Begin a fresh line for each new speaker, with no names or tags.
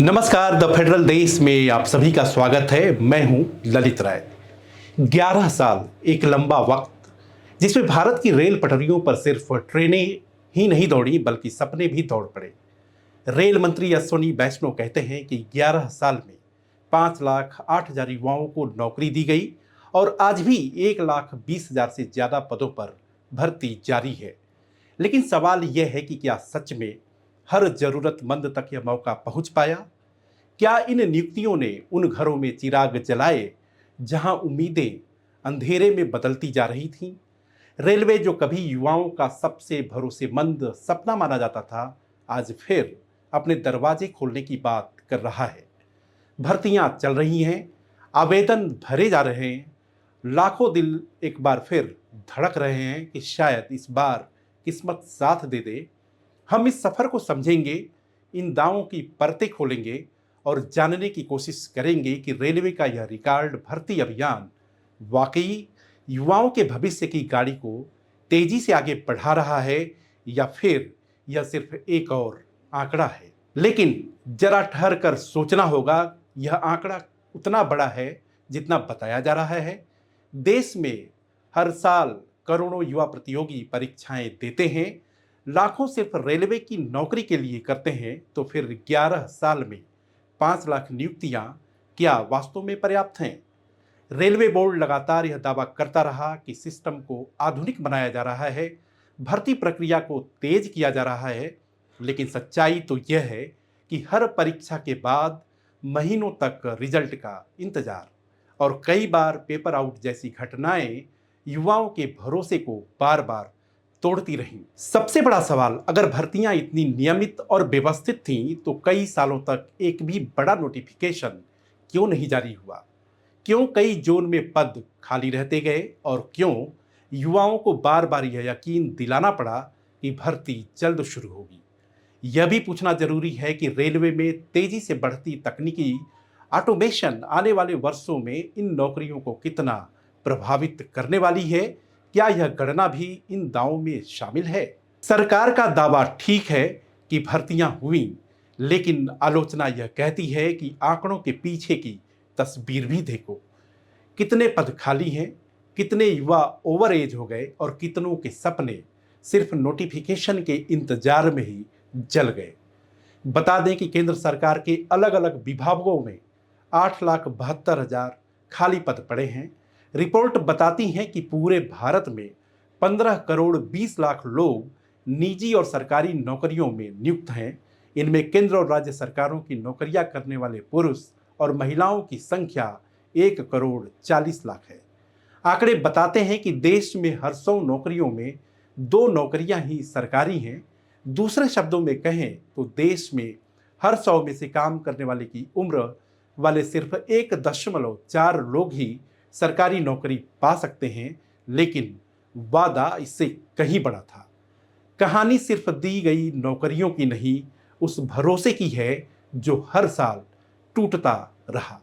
नमस्कार, the federal देश में आप सभी का स्वागत है। मैं हूं ललित राय। 11 साल एक लंबा वक्त जिसमें भारत की रेल पटरियों पर सिर्फ ट्रेनें ही नहीं दौड़ी बल्कि सपने भी दौड़ पड़े। रेल मंत्री अश्विनी वैष्णव कहते हैं कि 11 साल में 5,08,000 युवाओं को नौकरी दी गई और आज भी 1,20,000 से ज़्यादा पदों पर भर्ती जारी है। लेकिन सवाल यह है कि क्या सच में हर जरूरतमंद तक यह मौका पहुंच पाया? क्या इन नियुक्तियों ने उन घरों में चिराग जलाए जहां उम्मीदें अंधेरे में बदलती जा रही थीं? रेलवे जो कभी युवाओं का सबसे भरोसेमंद सपना माना जाता था, आज फिर अपने दरवाजे खोलने की बात कर रहा है। भर्तियां चल रही हैं, आवेदन भरे जा रहे हैं, लाखों दिल एक बार फिर धड़क रहे हैं कि शायद इस बार किस्मत साथ दे दे। हम इस सफर को समझेंगे, इन दावों की परतें खोलेंगे और जानने की कोशिश करेंगे कि रेलवे का यह रिकॉर्ड भर्ती अभियान वाकई युवाओं के भविष्य की गाड़ी को तेजी से आगे बढ़ा रहा है या फिर यह सिर्फ एक और आंकड़ा है। लेकिन जरा ठहर कर सोचना होगा, यह आंकड़ा उतना बड़ा है जितना बताया जा रहा है। देश में हर साल करोड़ों युवा प्रतियोगी परीक्षाएं देते हैं, लाखों सिर्फ रेलवे की नौकरी के लिए करते हैं, तो फिर 11 साल में 5 लाख नियुक्तियां क्या वास्तव में पर्याप्त हैं? रेलवे बोर्ड लगातार यह दावा करता रहा कि सिस्टम को आधुनिक बनाया जा रहा है, भर्ती प्रक्रिया को तेज किया जा रहा है, लेकिन सच्चाई तो यह है कि हर परीक्षा के बाद महीनों तक रिजल्ट का इंतजार और कई बार पेपर आउट जैसी घटनाएं युवाओं के भरोसे को बार बार तोड़ती रहीं। सबसे बड़ा सवाल, अगर भर्तियां इतनी नियमित और व्यवस्थित थीं तो कई सालों तक एक भी बड़ा नोटिफिकेशन क्यों नहीं जारी हुआ? क्यों कई जोन में पद खाली रहते गए और क्यों युवाओं को बार बार यह यकीन दिलाना पड़ा कि भर्ती जल्द शुरू होगी? यह भी पूछना जरूरी है कि रेलवे में तेजी से बढ़ती तकनीकी ऑटोमेशन आने वाले वर्षों में इन नौकरियों को कितना प्रभावित करने वाली है। क्या यह गणना भी इन दावों में शामिल है? सरकार का दावा ठीक है कि भर्तियां हुई, लेकिन आलोचना यह कहती है कि आंकड़ों के पीछे की तस्वीर भी देखो। कितने पद खाली हैं, कितने युवा ओवर एज हो गए और कितनों के सपने सिर्फ नोटिफिकेशन के इंतजार में ही जल गए। बता दें कि केंद्र सरकार के अलग अलग विभागों में 8,72,000 खाली पद पड़े हैं। रिपोर्ट बताती है कि पूरे भारत में 15 करोड़ 20 लाख लोग निजी और सरकारी नौकरियों में नियुक्त हैं। इनमें केंद्र और राज्य सरकारों की नौकरियां करने वाले पुरुष और महिलाओं की संख्या 1 करोड़ 40 लाख है। आंकड़े बताते हैं कि देश में हर 100 नौकरियों में 2 नौकरियां ही सरकारी हैं। दूसरे शब्दों में कहें तो देश में हर 100 में से काम करने वाले की उम्र वाले सिर्फ 1.4 लोग ही सरकारी नौकरी पा सकते हैं, लेकिन वादा इससे कहीं बड़ा था। कहानी सिर्फ दी गई नौकरियों की नहीं, उस भरोसे की है जो हर साल टूटता रहा।